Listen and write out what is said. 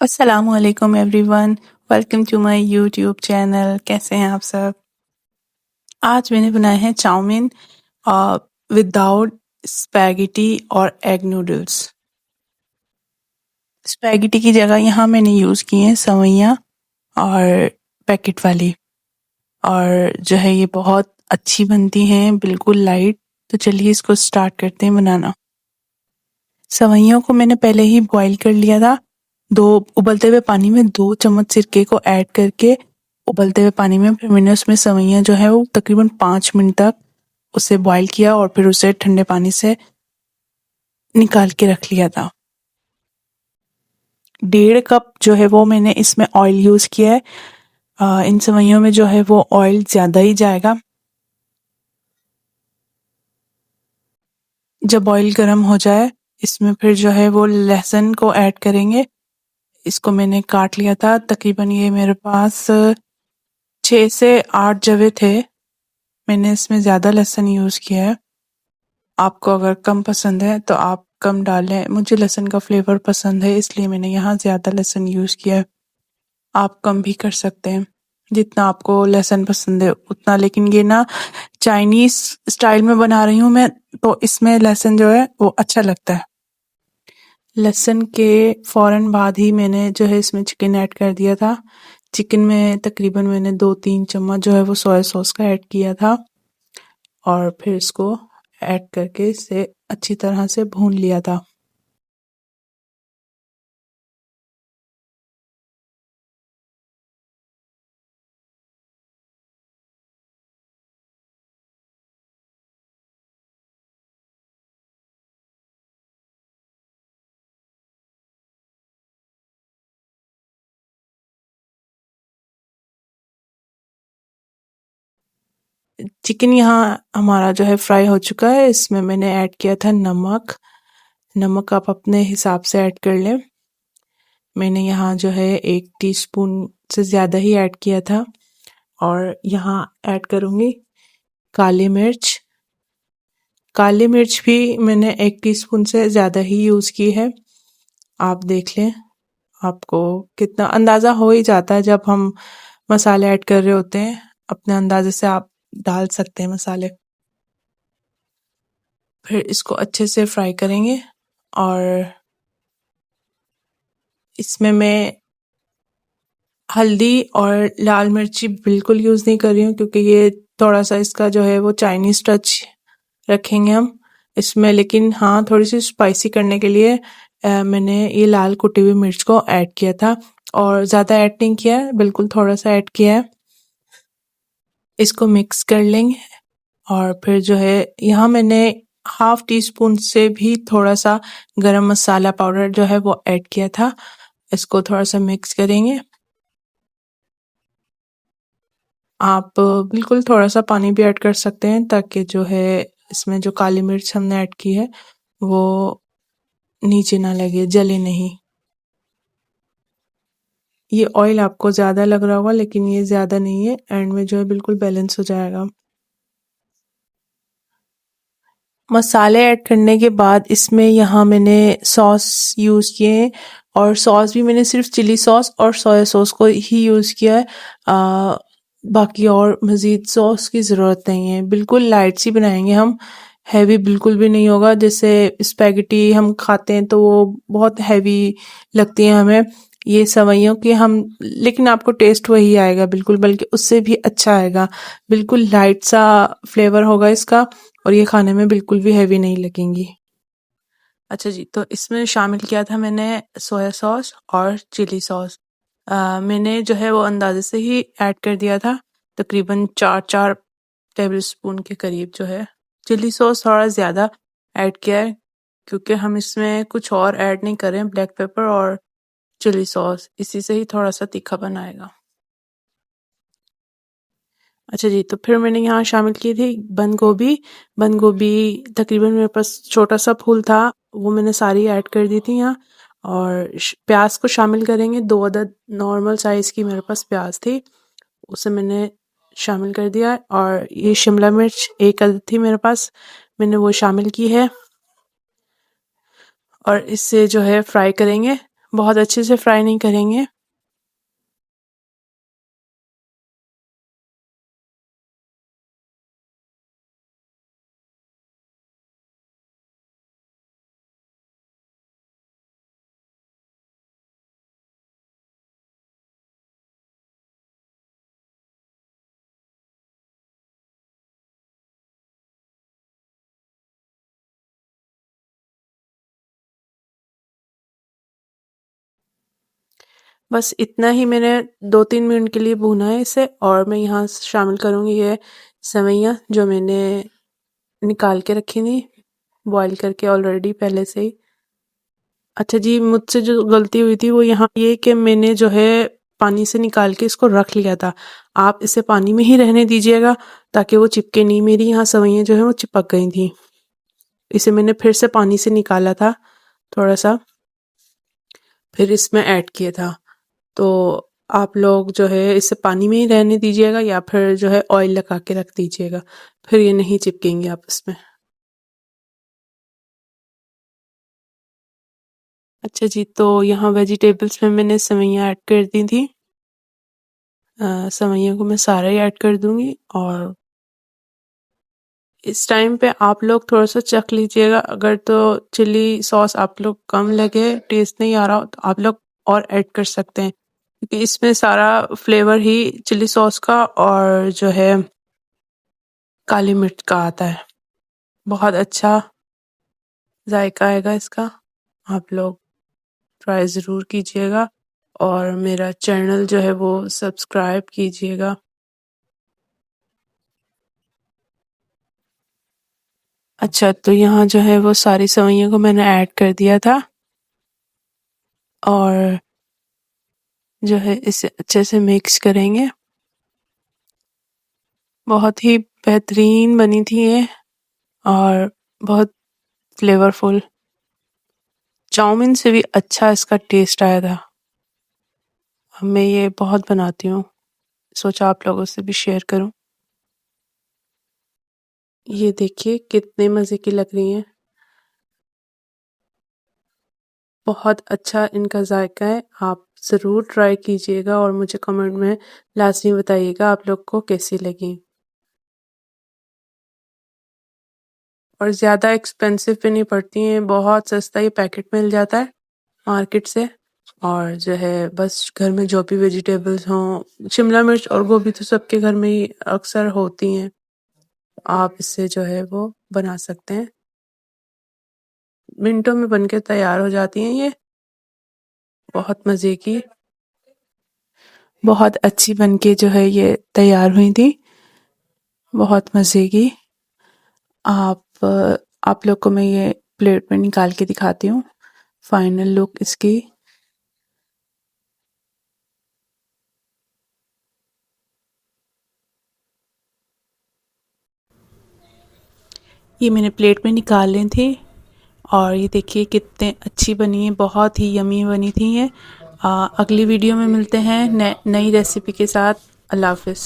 अस्सलामुअलैकुम everyone, welcome to my YouTube channel. कैसे हैं आप सब? आज मैंने बनाए हैं चाउमीन विदाउट स्पैगेटी और एग नूडल्स। स्पैगेटी की जगह यहाँ मैंने यूज़ किए हैं सवैयाँ और पैकेट वाली, और जो है ये बहुत अच्छी बनती हैं, बिल्कुल लाइट। तो चलिए इसको स्टार्ट करते हैं बनाना। सवैयों को मैंने पहले ही बॉईल कर लिया था। दो उबलते हुए पानी में 2 चम्मच सिरके को ऐड करके उबलते हुए पानी में फिर मैंने उसमें सवैयाँ जो है वो तकरीबन 5 मिनट तक उसे बॉईल किया और फिर उसे ठंडे पानी से निकाल के रख लिया था। 1.5 कप जो है वो मैंने इसमें ऑयल यूज़ किया है। इन सवैयों में जो है वो ऑयल ज़्यादा ही जाएगा। जब ऑयल गर्म हो जाए इसमें फिर जो है वो लहसुन को ऐड करेंगे। इसको मैंने काट लिया था, तकरीबन ये मेरे पास 6 से 8 जवे थे। मैंने इसमें ज़्यादा लहसुन यूज़ किया है। आपको अगर कम पसंद है तो आप कम डालें। मुझे लहसुन का फ्लेवर पसंद है इसलिए मैंने यहाँ ज़्यादा लहसुन यूज़ किया है। आप कम भी कर सकते हैं जितना आपको लहसुन पसंद है उतना। लेकिन ये ना चाइनीज़ स्टाइल में बना रही हूँ मैं, तो इसमें लहसुन जो है वो अच्छा लगता है। लहसुन के फ़ौरन बाद ही मैंने जो है इसमें चिकन ऐड कर दिया था। चिकन में तकरीबन मैंने 2-3 चम्मच जो है वो सोया सॉस का ऐड किया था और फिर इसको ऐड करके इसे अच्छी तरह से भून लिया था। चिकन यहाँ हमारा जो है फ्राई हो चुका है। इसमें मैंने ऐड किया था नमक। नमक आप अपने हिसाब से ऐड कर लें। मैंने यहाँ जो है 1 टीस्पून से ज़्यादा ही ऐड किया था। और यहाँ ऐड करूँगी काली मिर्च। काली मिर्च भी मैंने 1 टीस्पून से ज़्यादा ही यूज़ की है। आप देख लें, आपको कितना अंदाज़ा हो ही जाता है जब हम मसाले ऐड कर रहे होते हैं। अपने अंदाजे से आप डाल सकते हैं मसाले। फिर इसको अच्छे से फ्राई करेंगे और इसमें मैं हल्दी और लाल मिर्ची बिल्कुल यूज़ नहीं कर रही हूँ, क्योंकि ये थोड़ा सा इसका जो है वो चाइनीज़ टच रखेंगे हम इसमें। लेकिन हाँ, थोड़ी सी स्पाइसी करने के लिए मैंने ये लाल कुटी हुई मिर्च को ऐड किया था और ज़्यादा ऐड नहीं किया है, बिल्कुल थोड़ा सा ऐड किया है। इसको मिक्स कर लेंगे और फिर जो है यहाँ मैंने 1/2 टीस्पून से भी थोड़ा सा गरम मसाला पाउडर जो है वो ऐड किया था। इसको थोड़ा सा मिक्स करेंगे। आप बिल्कुल थोड़ा सा पानी भी ऐड कर सकते हैं ताकि जो है इसमें जो काली मिर्च हमने ऐड की है वो नीचे ना लगे, जले नहीं। ये ऑयल आपको ज़्यादा लग रहा होगा लेकिन ये ज़्यादा नहीं है, एंड में जो है बिल्कुल बैलेंस हो जाएगा। मसाले ऐड करने के बाद इसमें यहाँ मैंने सॉस यूज़ किए हैं और सॉस भी मैंने सिर्फ चिली सॉस और सोया सॉस को ही यूज़ किया है। बाकी और मज़ीद सॉस की ज़रूरत नहीं है। बिल्कुल लाइट सी बनाएंगे हम, हैवी बिल्कुल भी नहीं होगा। जैसे स्पैगेटी हम खाते हैं तो वो बहुत हैवी लगती है हमें, ये सवैयों की हम, लेकिन आपको टेस्ट वही आएगा बिल्कुल, बल्कि उससे भी अच्छा आएगा। बिल्कुल लाइट सा फ्लेवर होगा इसका और ये खाने में बिल्कुल भी हैवी नहीं लगेंगी। अच्छा जी, तो इसमें शामिल किया था मैंने सोया सॉस और चिली सॉस। मैंने जो है वो अंदाजे से ही ऐड कर दिया था, तकरीबन 4-4 टेबल स्पून के करीब जो है। चिली सॉस थोड़ा ज़्यादा ऐड किया है क्योंकि हम इसमें कुछ और ऐड नहीं कर रहे हैं, ब्लैक पेपर और चिली सॉस, इसी से ही थोड़ा सा तीखापन आएगा। अच्छा जी, तो फिर मैंने यहाँ शामिल की थी बंद गोभी। बंद गोभी तकरीबन मेरे पास छोटा सा फूल था, वो मैंने सारी ऐड कर दी थी यहाँ। और प्याज को शामिल करेंगे। 2 अदद नॉर्मल साइज़ की मेरे पास प्याज थी, उसे मैंने शामिल कर दिया। और ये शिमला मिर्च 1 अदद थी मेरे पास, मैंने वो शामिल की है और इससे जो है फ्राई करेंगे। बहुत अच्छे से फ्राई नहीं करेंगे। बस इतना ही मैंने 2-3 मिनट के लिए भूना है इसे, और मैं यहाँ शामिल करूँगी ये सेवइयाँ जो मैंने निकाल के रखी थी बॉईल करके ऑलरेडी पहले से ही। अच्छा जी, मुझसे जो गलती हुई थी वो यहाँ ये कि मैंने जो है पानी से निकाल के इसको रख लिया था। आप इसे पानी में ही रहने दीजिएगा ताकि वो चिपके नहीं। मेरी यहाँ सेवइयाँ जो है वो चिपक गई थी। इसे मैंने फिर से पानी से निकाला था थोड़ा सा, फिर इसमें ऐड किया था। तो आप लोग जो है इसे पानी में ही रहने दीजिएगा या फिर जो है ऑयल लगा के रख दीजिएगा, फिर ये नहीं चिपकेंगे आपस में। अच्छा जी, तो यहाँ वेजिटेबल्स में मैंने सेवइयाँ ऐड कर दी थी। सेवइयों को मैं सारा ही ऐड कर दूंगी, और इस टाइम पे आप लोग थोड़ा सा चख लीजिएगा। अगर तो चिली सॉस आप लोग कम लगे, टेस्ट नहीं आ रहा हो, तो आप लोग और ऐड कर सकते हैं, क्योंकि इसमें सारा फ्लेवर ही चिली सॉस का और जो है काली मिर्च का आता है। बहुत अच्छा जायका आएगा इसका। आप लोग ट्राई ज़रूर कीजिएगा, और मेरा चैनल जो है वो सब्सक्राइब कीजिएगा। अच्छा, तो यहाँ जो है वो सारी सेवइयों को मैंने ऐड कर दिया था, और जो है इसे अच्छे से मिक्स करेंगे। बहुत ही बेहतरीन बनी थी ये, और बहुत फ्लेवरफुल। चाउमीन से भी अच्छा इसका टेस्ट आया था। मैं ये बहुत बनाती हूँ, सोचा आप लोगों से भी शेयर करूँ। ये देखिए कितने मज़े की लग रही हैं। बहुत अच्छा इनका जायका है। आप ज़रूर ट्राई कीजिएगा और मुझे कमेंट में लाज़मी बताइएगा आप लोग को कैसी लगी। और ज़्यादा एक्सपेंसिव भी नहीं पड़ती हैं, बहुत सस्ता ये पैकेट मिल जाता है मार्केट से। और जो है बस घर में जो भी वेजिटेबल्स हों, शिमला मिर्च और गोभी तो सबके घर में ही अक्सर होती हैं, आप इससे जो है वो बना सकते हैं। मिनटों में बनके तैयार हो जाती हैं ये, बहुत मज़े की, बहुत अच्छी बनके जो है ये तैयार हुई थी, बहुत मज़े की। आप लोग को मैं ये प्लेट में निकाल के दिखाती हूँ फाइनल लुक इसकी। ये मैंने प्लेट में निकाल ली थी, और ये देखिए कितने अच्छी बनी है, बहुत ही यमी बनी थी ये। अगली वीडियो में मिलते हैं नई रेसिपी के साथ। अल्लाह हाफ़िज़।